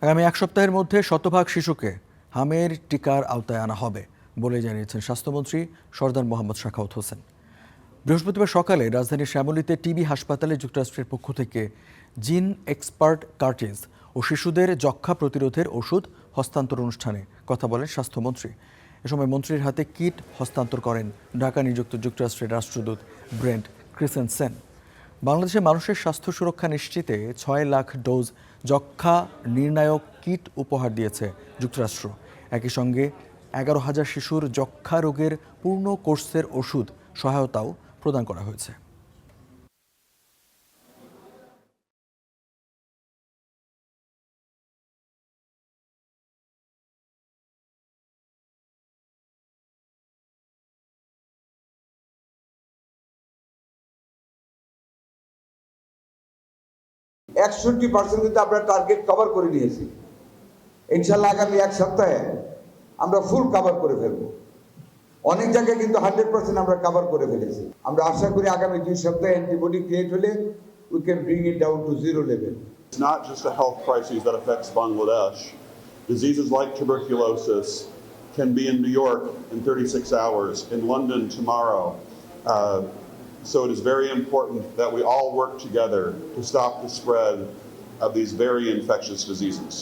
আগামী এক সপ্তাহের মধ্যে শতভাগ শিশুকে হামের টিকার আওতায় আনা হবে বলে জানিয়েছেন স্বাস্থ্যমন্ত্রী সরদার মোহাম্মদ সাখাওয়াত হোসেন। বৃহস্পতিবার সকালে রাজধানীর শ্যামলীতে টিবি হাসপাতালে যুক্তরাষ্ট্রের পক্ষ থেকে জিন এক্সপার্ট কার্টিজ ও শিশুদের যক্ষ্মা প্রতিরোধের ওষুধ হস্তান্তর অনুষ্ঠানে কথা বলেন স্বাস্থ্যমন্ত্রী। এ সময় মন্ত্রীর হাতে কিট হস্তান্তর করেন ঢাকা নিযুক্ত যুক্তরাষ্ট্রের রাষ্ট্রদূত ব্রেন্ট ক্রিসেনসেন। বাংলাদেশে মানুষের স্বাস্থ্য সুরক্ষা নিশ্চিতে ৬ লাখ ডোজ যক্ষ্মা নির্ণায়ক কিট উপহার দিয়েছে যুক্তরাষ্ট্র। একই সঙ্গে ১১,০০০ শিশুর যক্ষ্মা রোগের পূর্ণ কোর্সের ওষুধ সহায়তাও প্রদান করা হয়েছে। $61 কিন্তু আমরা টার্গেট কভার করে নিয়েছি। ইনশাল্লাহ আগামী এক সপ্তাহে আমরা ফুল কভার করে ফেলবো। অনেক জায়গায় কিন্তু 100% আমরা কভার করে ফেলেছি। আমরা আশা করি আগামী 2 সপ্তাহে অ্যান্টিবডি ক্রিয়েট হলে we can bring it down to 0 level. It's not just a health crisis that affects Bangladesh. Diseases like tuberculosis can be in New York in 36 hours, in London tomorrow. So it is very important that we all work together to stop the spread of these very infectious diseases.